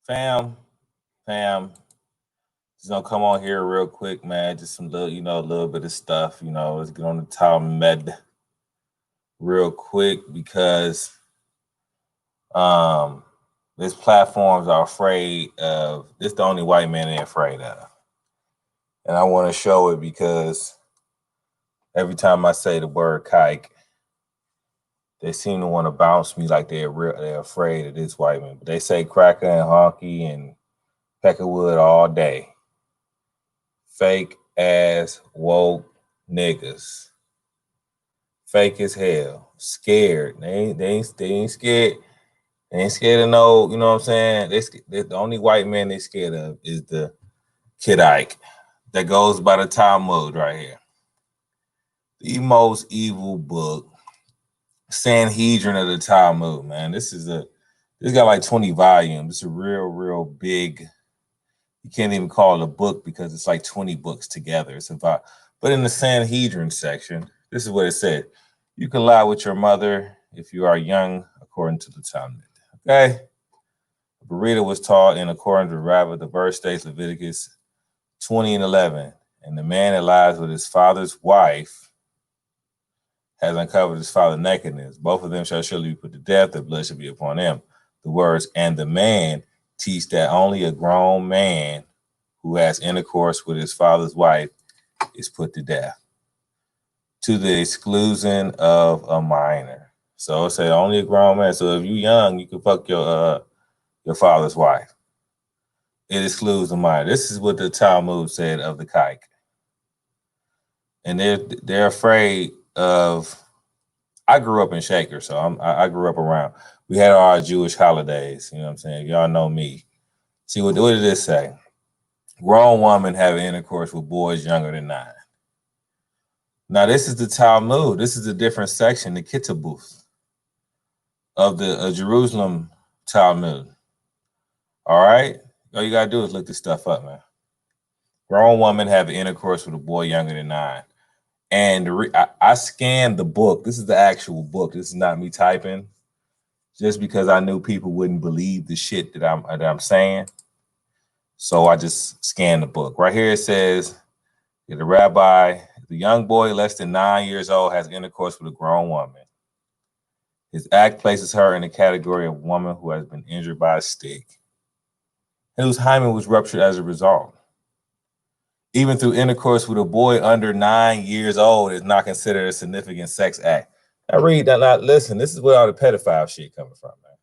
Fam, just gonna come on here real quick, man. Just some little, a little bit of stuff. Let's get on the Talmud real quick because these platforms are afraid of this. The only white man they're afraid of, and I want to show it because every time I say the word "kike," they seem to want to bounce me like they're afraid of this white man. But they say cracker and honky and peckerwood all day. Fake ass woke niggas. Fake as hell. Scared. They ain't scared. They ain't scared of no, you know what I'm saying? The only white man they scared of is the Kid Ike that goes by the Talmud right here. The most evil book. Sanhedrin of the Talmud, man. This got like 20 volumes. It's a real big. You can't even call it a book because it's like 20 books together. But in the Sanhedrin section, this is what it said. You can lie with your mother if you are young, according to the Talmud. Okay? The Berita was taught in accordance with Rabbi. The verse states Leviticus 20:11. And the man that lies with his father's wife has uncovered his father's nakedness. Both of them shall surely be put to death. The blood shall be upon them. The words, and the man, teach that only a grown man who has intercourse with his father's wife is put to death, to the exclusion of a minor. So it say only a grown man. So if you're young, you can fuck your father's wife. It excludes the minor. This is what the Talmud said of the kike. And they're afraid of. I grew up in Shaker, so I grew up around. We had our Jewish holidays. You know what I'm saying? Y'all know me. See, what did this say? Grown woman having intercourse with boys younger than 9. Now, this is the Talmud. This is a different section, the Ketobot of the Jerusalem Talmud. All right? All you got to do is look this stuff up, man. Grown woman having intercourse with a boy younger than 9. And I scanned the book. This is the actual book. This is not me typing. Just because I knew people wouldn't believe the shit that I'm saying. So I just scanned the book. Right here it says, the rabbi, the young boy less than 9 years old has intercourse with a grown woman. His act places her in the category of woman who has been injured by a stick and whose hymen was ruptured as a result. Even through intercourse with a boy under 9 years old is not considered a significant sex act. Now read that. Now listen, this is where all the pedophile shit coming from, man.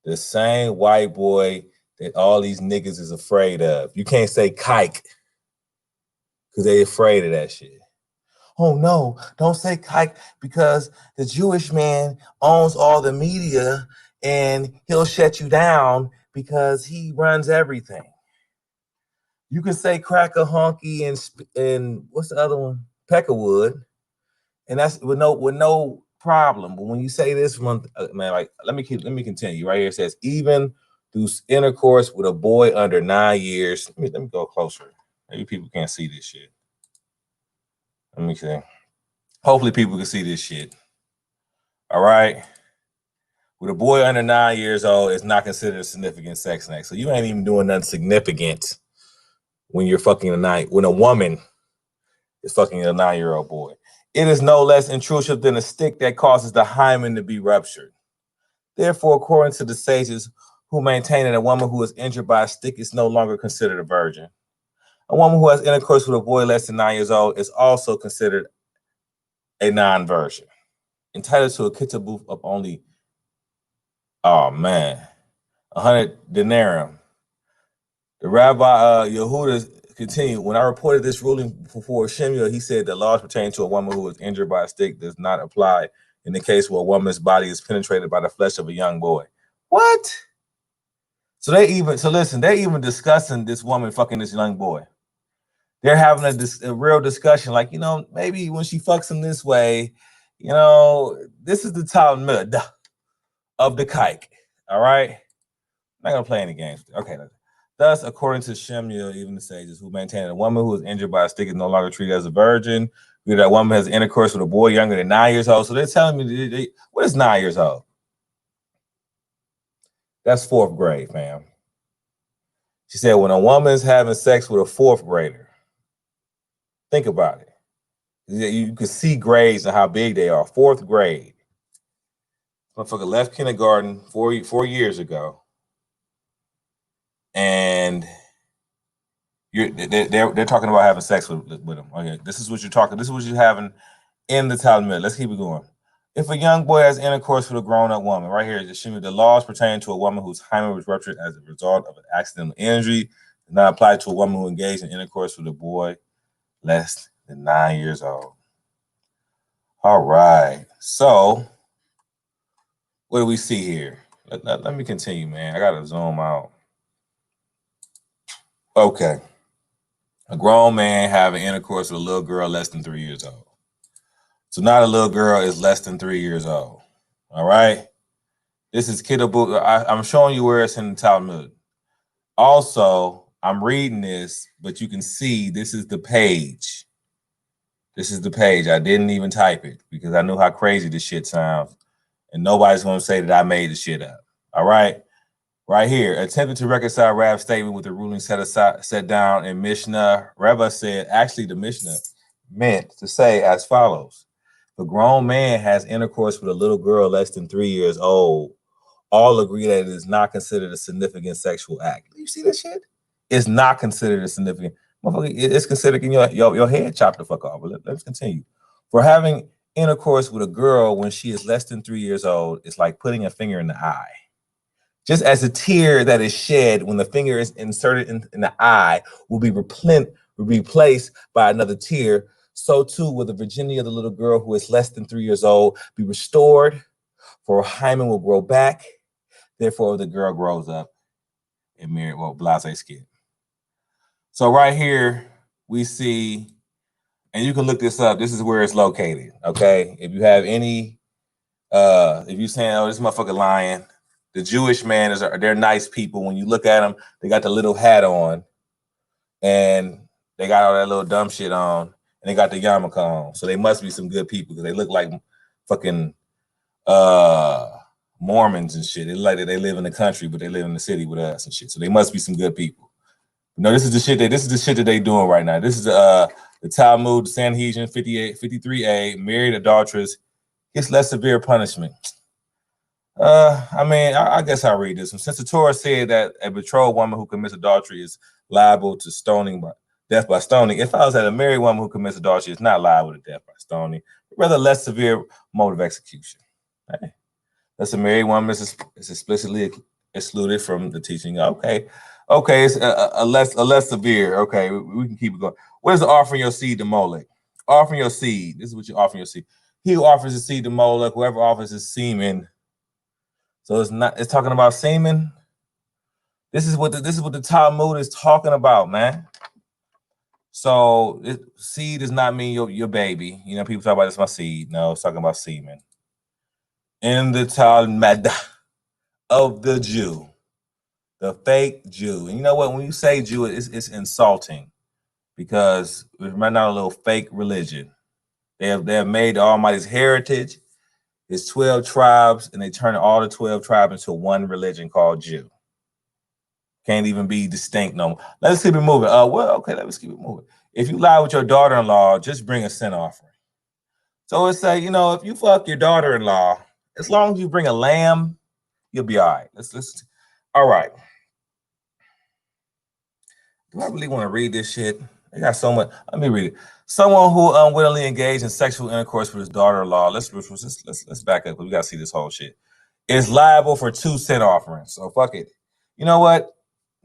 The same white boy that all these niggas is afraid of. You can't say kike because they afraid of that shit. Oh no, don't say kike because the Jewish man owns all the media and he'll shut you down because he runs everything. You can say cracker, honky, and what's the other one? Peckerwood, and that's with no problem. But when you say this one, man, like let me continue. Right here it says even through intercourse with a boy under 9 years. Let me go closer. Maybe people can't see this shit. Let me see. Hopefully people can see this shit. All right. With a boy under 9 years old, it's not considered a significant sex act. So you ain't even doing nothing significant when you're fucking when a woman is fucking a 9-year-old boy. It is no less intrusive than a stick that causes the hymen to be ruptured. Therefore, according to the sages who maintain that a woman who is injured by a stick is no longer considered a virgin. A woman who has intercourse with a boy less than 9 years old is also considered a non-virgin. Entitled to a Ketobot of only, 100 denarii. The Rabbi Yehuda continued, when I reported this ruling before Shemuel, he said that laws pertaining to a woman who was injured by a stick does not apply in the case where a woman's body is penetrated by the flesh of a young boy. What? So they're even discussing this woman fucking this young boy. They're having a real discussion, like, maybe when she fucks him this way, this is the Talmud of the kike. All right? I'm not going to play any games. Okay. Thus, according to Shemuel, even the sages who maintain that a woman who is injured by a stick is no longer treated as a virgin. That woman has intercourse with a boy younger than 9 years old. So they're telling me, what is 9 years old? That's fourth grade, fam. She said when a woman is having sex with a fourth grader, think about it. You can see grades and how big they are. Fourth grade. Motherfucker left kindergarten 4 years ago. And they're talking about having sex with them. Okay, this is what you're talking. This is what you're having in the Talmud. Let's keep it going. If a young boy has intercourse with a grown-up woman, right here, the laws pertaining to a woman whose hymen was ruptured as a result of an accidental injury do not apply to a woman who engaged in intercourse with a boy less than 9 years old. All right. So, what do we see here? Let me continue, man. I gotta zoom out. Okay. A grown man having intercourse with a little girl less than 3 years old. So now the little girl is less than 3 years old. All right. This is Ketobot. I'm showing you where it's in the Talmud. Also, I'm reading this, but you can see this is the page. This is the page. I didn't even type it because I knew how crazy this shit sounds. And nobody's going to say that I made the shit up. All right. Right here, attempting to reconcile Rav's statement with the ruling set down in Mishnah. Rava said, actually, the Mishnah meant to say as follows. If a grown man has intercourse with a little girl less than 3 years old, all agree that it is not considered a significant sexual act. You see this shit? It's not considered a significant. It's considered getting your head chopped the fuck off. But let's continue. For having intercourse with a girl when she is less than 3 years old, it's like putting a finger in the eye. Just as a tear that is shed when the finger is inserted in the eye will be replaced by another tear, so too will the virginity of the little girl who is less than 3 years old be restored, for her hymen will grow back. Therefore, the girl grows up and married, blase skin. So right here, we see, and you can look this up. This is where it's located, okay? If you have any, if you're saying, oh, this motherfucker lying, the Jewish man they're nice people. When you look at them, they got the little hat on, and they got all that little dumb shit on, and they got the yarmulke on. So they must be some good people because they look like fucking Mormons and shit. They look like they live in the country, but they live in the city with us and shit. So they must be some good people. No, this is the shit that they doing right now. This is the Talmud, Sanhedrin 53a, married adulteress gets less severe punishment. I mean, I guess I'll read this one. Since the Torah said that a betrothed woman who commits adultery is liable to death by stoning, if I was at a married woman who commits adultery, is not liable to death by stoning, but rather less severe mode of execution. Hey. That's a married woman is explicitly excluded from the teaching. Okay, it's a less severe. Okay, we can keep it going. What is the offering your seed to Molech? Offering your seed. This is what you offer your seed. He who offers his seed to Molech, whoever offers his semen. So it's talking about semen. This is what the Talmud is talking about, man. So seed does not mean your baby. You know, people talk about this my seed. No, it's talking about semen. In the Talmud of the Jew, the fake Jew. And you know what? When you say Jew, it's insulting because it's right now a little fake religion. They have made the Almighty's heritage. It's 12 tribes, and they turn all the 12 tribes into one religion called Jew. Can't even be distinct no more. Let's keep it moving. Let's keep it moving. If you lie with your daughter-in-law, just bring a sin offering. So it's like, if you fuck your daughter-in-law, as long as you bring a lamb, you'll be all right. Let's all right. Do I really want to read this shit? I got so much. Let me read it. Someone who unwittingly engaged in sexual intercourse with his daughter-in-law. Let's back up because we gotta see this whole shit. Is liable for 2 sin offerings. So fuck it. You know what?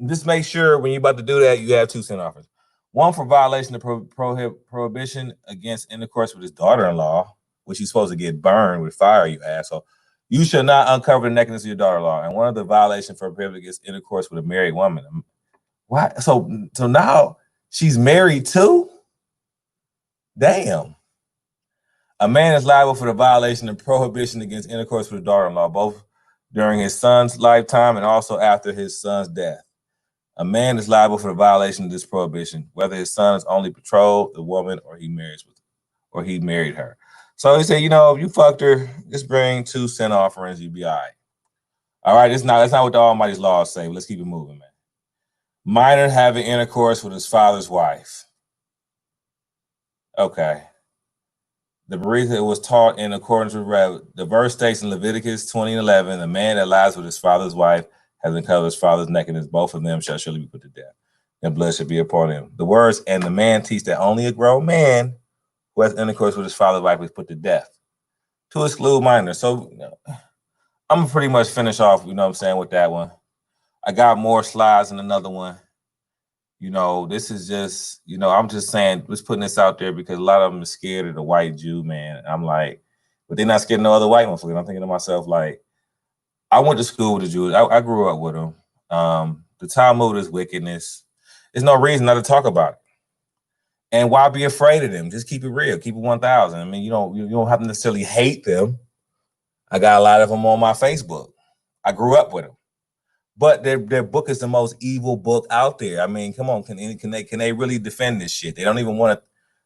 Just make sure when you're about to do that, you have 2 sin offerings. One for violation of prohibition against intercourse with his daughter-in-law, which he's supposed to get burned with fire, you asshole. You shall not uncover the nakedness of your daughter-in-law. And one of the violations for prohibition against intercourse with a married woman. Why? So now she's married too? Damn. A man is liable for the violation of prohibition against intercourse with a daughter-in-law, both during his son's lifetime and also after his son's death. A man is liable for the violation of this prohibition, whether his son is only betrothed the woman or he married her. So he said, if you fucked her, just bring 2 sin offerings, you'll be all right. All right, that's not what the Almighty's laws say. Let's keep it moving, man. Minor having intercourse with his father's wife. Okay. The reason it was taught in accordance with the verse states in Leviticus 20:11, the man that lies with his father's wife has uncovered his father's nakedness. Both of them shall surely be put to death, and blood shall be upon him. The words and the man teach that only a grown man who has intercourse with his father's wife is put to death, to exclude minors. So I'm gonna pretty much finish off, you know what I'm saying, with that one. I got more slides in another one. You know, this is just, you know, I'm just saying, just putting this out there because a lot of them are scared of the white Jew, man. I'm like, but they're not scared of no other white motherfucker. I'm thinking to myself, like, I went to school with the Jews. I grew up with them. The Talmud is wickedness. There's no reason not to talk about it. And why be afraid of them? Just keep it real. Keep it 1,000. I mean, you don't have to necessarily hate them. I got a lot of them on my Facebook. I grew up with them. But their book is the most evil book out there. I mean, come on, can they really defend this shit? They don't even want to.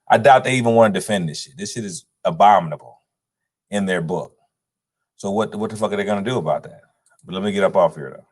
I doubt they even want to defend this shit. This shit is abominable in their book. So what the fuck are they gonna do about that? But let me get up off here though.